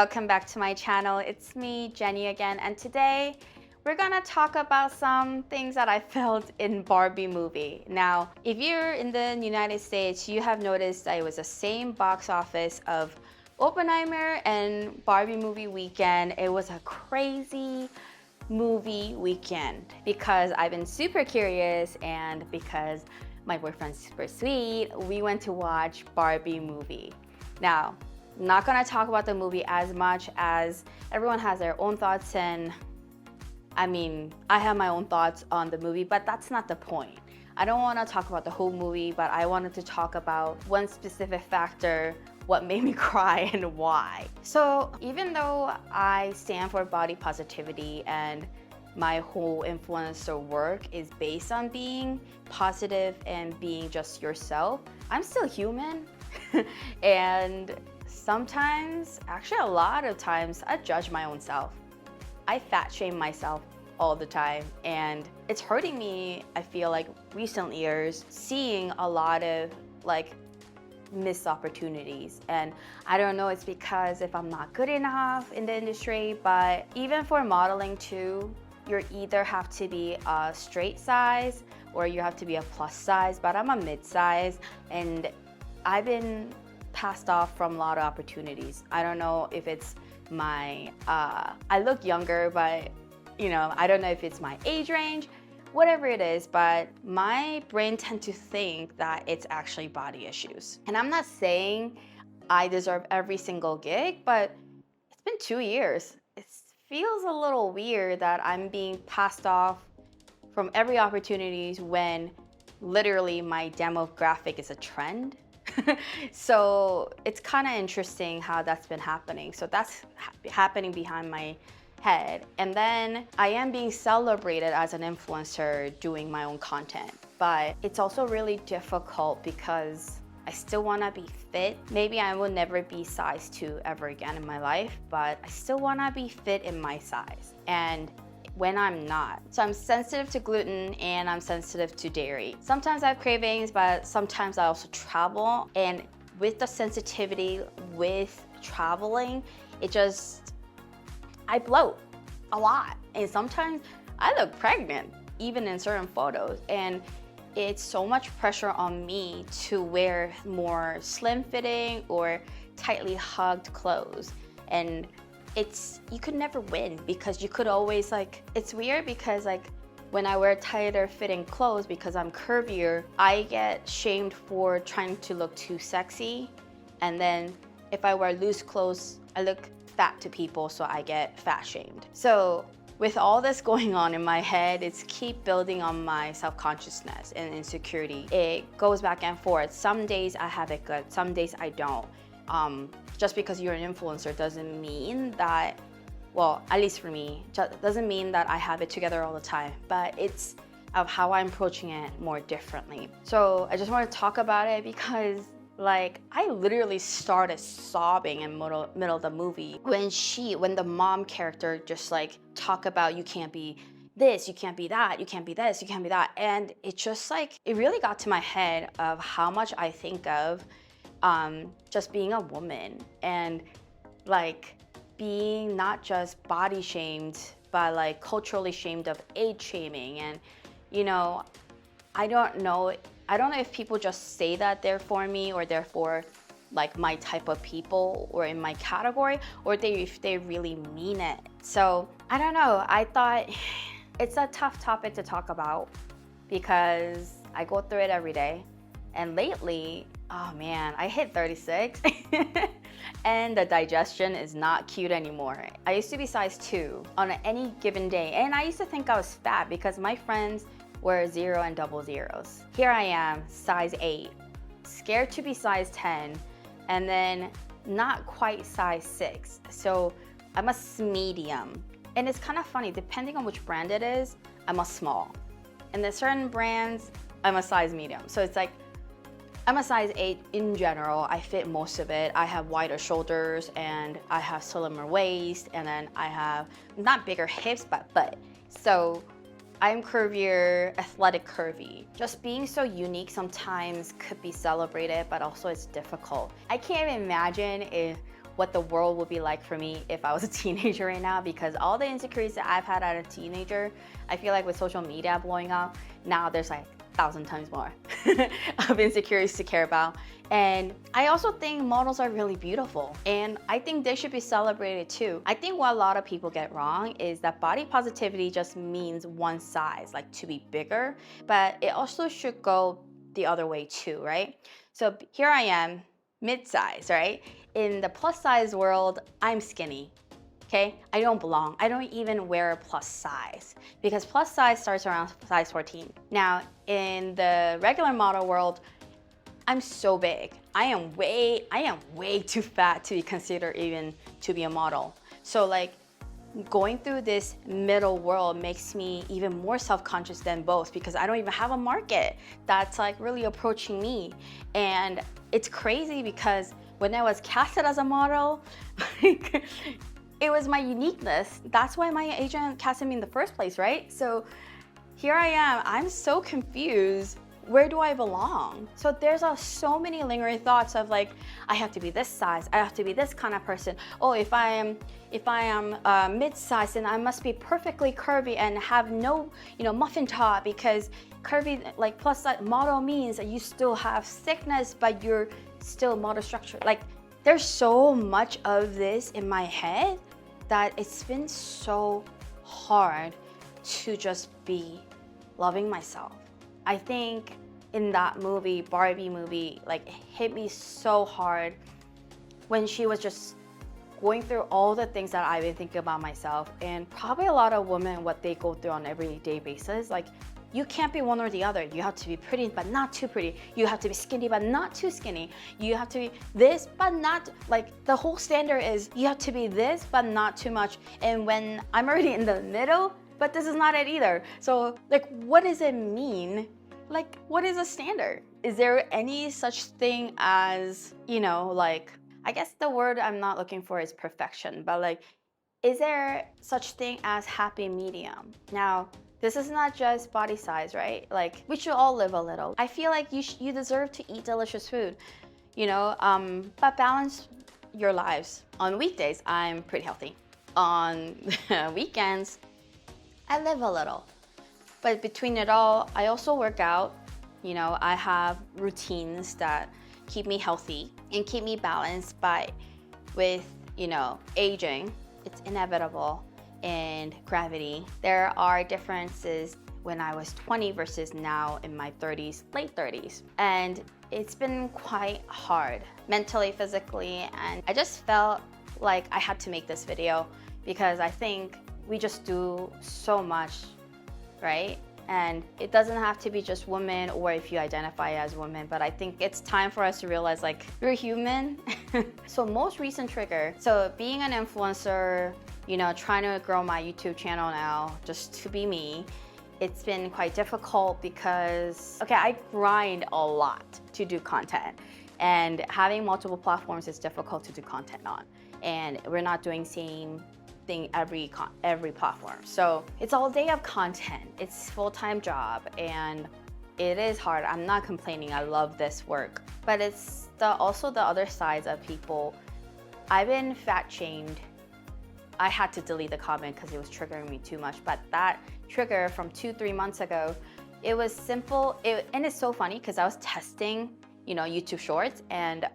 welcome back to my channel. It's me, Jenny again, and today we're gonna talk about some things that I felt in Barbie movie. Now, if you're in the United States, you have noticed that it was the same box office of Oppenheimer and Barbie movie weekend. It was a crazy movie weekend because I've been super curious and because my boyfriend's super sweet, we went to watch Barbie movie. Now, I'm not gonna talk about the movie as much as everyone has their own thoughts, and I mean, I have my own thoughts on the movie, but that's not the point. I don't wanna talk about the whole movie, but I wanted to talk about one specific factor, what made me cry and why. So even though I stand for body positivity and my whole influencer work is based on being positive and being just yourself, I'm still human. And sometimes, actually a lot of times, I judge my own self. I fat shame myself all the time, and it's hurting me, I feel like, recent years, seeing a lot of like missed opportunities. And I don't know, it's because if I'm not good enough in the industry, but even for modeling too, you either have to be a straight size or you have to be a plus size, but I'm a mid size, and I've been passed off from a lot of opportunities. I don't know if it's my, I look younger, but you know, I don't know if it's my age range, whatever it is, but my brain tends to think that it's actually body issues. And I'm not saying I deserve every single gig, but it's been 2 years. It feels a little weird that I'm being passed off from every opportunities when literally my demographic is a trend. So it's kind of interesting how that's been happening. So that's happening behind my head. And then I am being celebrated as an influencer doing my own content. But it's also really difficult because I still want to be fit. Maybe I will never be size 2 ever again in my life, but I still want to be fit in my size. And when I'm not. So I'm sensitive to gluten and I'm sensitive to dairy. Sometimes I have cravings, but sometimes I also travel. And with the sensitivity with traveling, I bloat a lot. And sometimes I look pregnant, even in certain photos. And it's so much pressure on me to wear more slim fitting or tightly hugged clothes. And you could never win because you could always it's weird because when I wear tighter fitting clothes because I'm curvier, I get shamed for trying to look too sexy. And then if I wear loose clothes, I look fat to people, so I get fat shamed. So with all this going on in my head, it's keep building on my self-consciousness and insecurity. It goes back and forth. Some days I have it good, some days I don't. Just because you're an influencer doesn't mean that, well, at least for me, doesn't mean that I have it together all the time, but it's of how I'm approaching it more differently. So I just want to talk about it because I literally started sobbing in the middle of the movie when the mom character just talk about you can't be this, you can't be that, you can't be this, you can't be that. And it just it really got to my head of how much I think of just being a woman and being not just body shamed, but culturally shamed of age shaming. And you know, I don't know if people just say that they're for me or they're for my type of people or in my category, or if they really mean it. So I don't know, I thought it's a tough topic to talk about because I go through it every day. And lately, oh man, I hit 36 and the digestion is not cute anymore. I used to be size 2 on any given day, and I used to think I was fat because my friends were 0 and double zeros. Here I am, size 8, scared to be size 10, and then not quite size 6. So I'm a medium. And it's kind of funny, depending on which brand it is, I'm a small. And then certain brands, I'm a size medium. So it's I'm a size 8 in general. I fit most of it. I have wider shoulders and I have slimmer waist, and then I have not bigger hips, but butt. So I'm curvier, athletic curvy. Just being so unique sometimes could be celebrated, but also it's difficult. I can't even imagine what the world would be like for me if I was a teenager right now, because all the insecurities that I've had as a teenager, I feel like with social media blowing up, now there's like 1,000 times more of insecurities to care about. And I also think models are really beautiful, and I think they should be celebrated too. I think what a lot of people get wrong is that body positivity just means one size, like to be bigger, but it also should go the other way too, right? So here I am, mid-size, right? In the plus size world, I'm skinny. Okay, I don't belong. I don't even wear a plus size because plus size starts around size 14. Now, in the regular model world, I'm so big. I am way too fat to be considered even to be a model. So like going through this middle world makes me even more self-conscious than both, because I don't even have a market that's like really approaching me. And it's crazy because when I was casted as a model, like, it was my uniqueness. That's why my agent casted me in the first place, right? So here I am, I'm so confused. Where do I belong? So there's so many lingering thoughts of like, I have to be this size, I have to be this kind of person. Oh, if I am mid-size, then I must be perfectly curvy and have no, muffin top, because curvy, like plus size model means that you still have thickness, but you're still model structure. Like there's so much of this in my head that it's been so hard to just be loving myself. I think in that movie, Barbie movie, like it hit me so hard when she was just going through all the things that I've been thinking about myself, and probably a lot of women, what they go through on an everyday basis. Like, you can't be one or the other. You have to be pretty, but not too pretty. You have to be skinny, but not too skinny. You have to be this, but not, like, the whole standard is you have to be this, but not too much. And when I'm already in the middle, but this is not it either. So, like, what does it mean? Like, what is a standard? Is there any such thing as, like, I guess the word I'm not looking for is perfection, but like, is there such thing as happy medium? Now, this is not just body size, right? Like, we should all live a little. I feel like you deserve to eat delicious food, but balance your lives. On weekdays, I'm pretty healthy. On weekends, I live a little. But between it all, I also work out. I have routines that keep me healthy and keep me balanced. But with, aging, it's inevitable, and gravity. There are differences when I was 20 versus now in my 30s, late 30s. And it's been quite hard, mentally, physically. And I just felt like I had to make this video because I think we just do so much, right? And it doesn't have to be just women, or if you identify as women, but I think it's time for us to realize, like, we're human. So most recent trigger, so being an influencer, trying to grow my YouTube channel now just to be me, it's been quite difficult because, okay, I grind a lot to do content, and having multiple platforms is difficult to do content on. And we're not doing same thing every platform. So it's all day of content. It's full-time job, and it is hard. I'm not complaining. I love this work. But it's also the other sides of people. I've been fat shamed. I had to delete the comment because it was triggering me too much. But that trigger from 2-3 months ago, it was simple. And it's so funny because I was testing, YouTube Shorts, and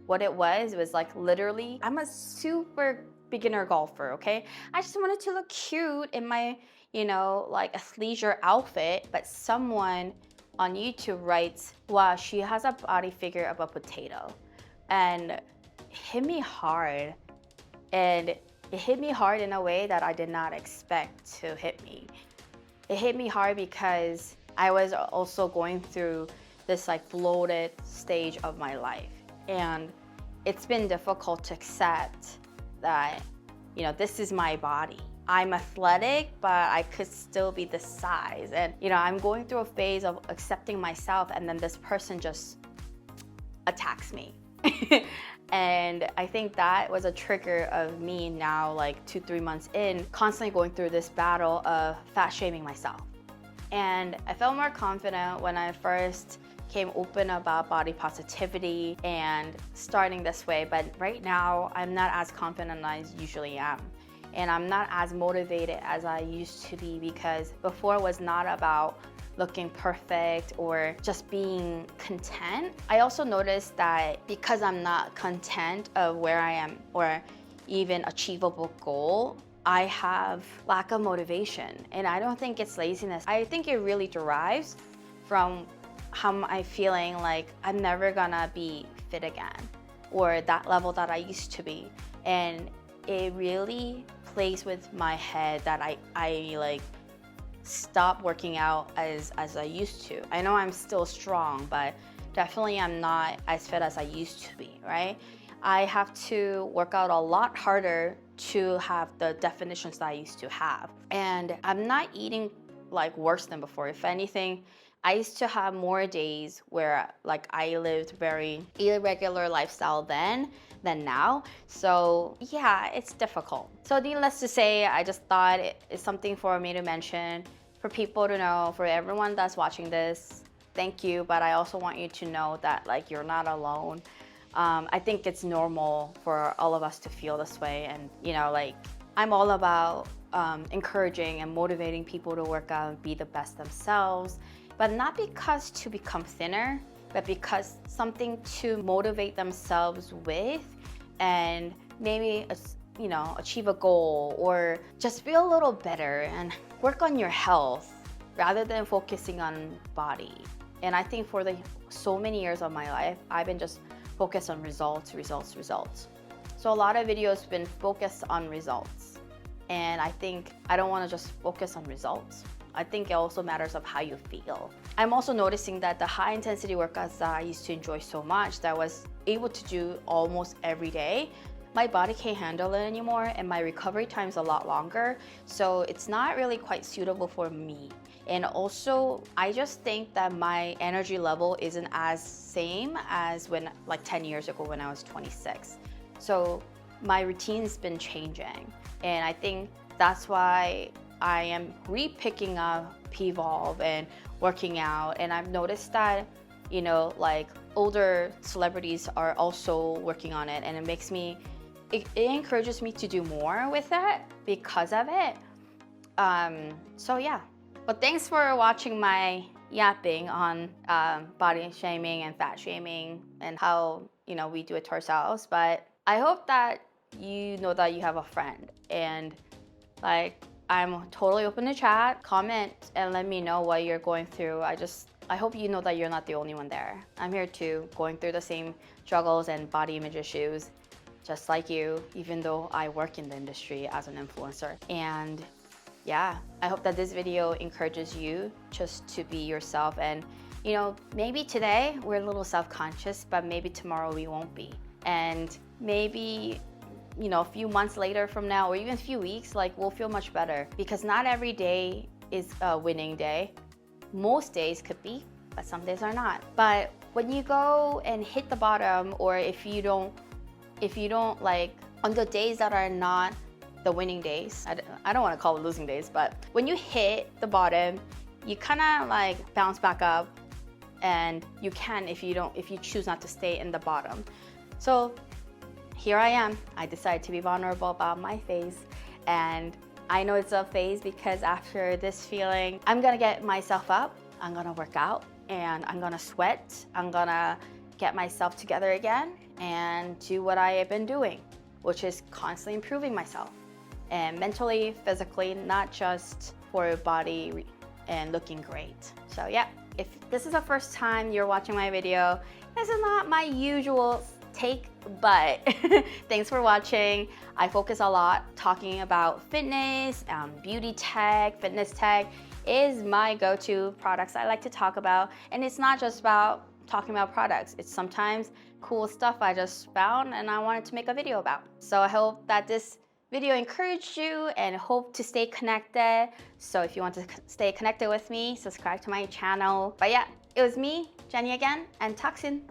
what it was like, literally, I'm a super beginner golfer, okay? I just wanted to look cute in my, like athleisure outfit, but someone on YouTube writes, wow, she has a body figure of a potato. And it hit me hard. And it hit me hard in a way that I did not expect to hit me. It hit me hard because I was also going through this like bloated stage of my life. And it's been difficult to accept that, this is my body. I'm athletic, but I could still be this size. And, I'm going through a phase of accepting myself, and then this person just attacks me. And I think that was a trigger of me now, like 2-3 months in, constantly going through this battle of fat shaming myself. And I felt more confident when I first became open about body positivity and starting this way. But right now, I'm not as confident as I usually am. And I'm not as motivated as I used to be, because before it was not about looking perfect or just being content. I also noticed that because I'm not content of where I am or even achievable goal, I have lack of motivation. And I don't think it's laziness. I think it really derives from how I'm feeling like I'm never gonna be fit again, or that level that I used to be. And it really plays with my head that I like stop working out as I used to. I know I'm still strong, but definitely I'm not as fit as I used to be, right? I have to work out a lot harder to have the definitions that I used to have. And I'm not eating like worse than before. If anything, I used to have more days where like I lived very irregular lifestyle then than now. So yeah, it's difficult. So needless to say, I just thought it's something for me to mention, for people to know, for everyone that's watching this. Thank you, but I also want you to know that like you're not alone. I think it's normal for all of us to feel this way, and like I'm all about encouraging and motivating people to work out and be the best themselves, but not because to become thinner, but because something to motivate themselves with, and maybe achieve a goal or just feel a little better and work on your health rather than focusing on body. And I think for so many years of my life, I've been just focused on results. So a lot of videos have been focused on results. And I think I don't want to just focus on results. I think it also matters of how you feel. I'm also noticing that the high intensity workouts that I used to enjoy so much, that I was able to do almost every day, my body can't handle it anymore, and my recovery time is a lot longer. So it's not really quite suitable for me. And also, I just think that my energy level isn't as same as when like 10 years ago when I was 26. So my routine's been changing. And I think that's why I am re-picking up P.Volve and working out. And I've noticed that, like older celebrities are also working on it, and it encourages me to do more with it because of it. So yeah. But thanks for watching my yapping on body shaming and fat shaming and how we do it to ourselves. But I hope that you know that you have a friend, and like I'm totally open to chat, comment, and let me know what you're going through. I hope you know that you're not the only one there. I'm here too, going through the same struggles and body image issues, just like you, even though I work in the industry as an influencer. And yeah, I hope that this video encourages you just to be yourself. And maybe today we're a little self-conscious, but maybe tomorrow we won't be. And maybe a few months later from now, or even a few weeks, like we'll feel much better, because not every day is a winning day. Most days could be, but some days are not. But when you go and hit the bottom, or if you don't like on the days that are not the winning days, I don't want to call it losing days, but when you hit the bottom, you kind of like bounce back up, and you can if you choose not to stay in the bottom. So here I am. I decided to be vulnerable about my phase, and I know it's a phase because after this feeling, I'm gonna get myself up, I'm gonna work out, and I'm gonna sweat. I'm gonna get myself together again and do what I have been doing, which is constantly improving myself, and mentally, physically, not just for body and looking great. So yeah, if this is the first time you're watching my video, this is not my usual take, but thanks for watching. I focus a lot talking about fitness, beauty tech, fitness tech is my go-to products I like to talk about. And it's not just about talking about products. It's sometimes cool stuff I just found and I wanted to make a video about. So I hope that this video encouraged you, and hope to stay connected. So if you want to stay connected with me, subscribe to my channel. But yeah, it was me, Jenny again, and talk soon.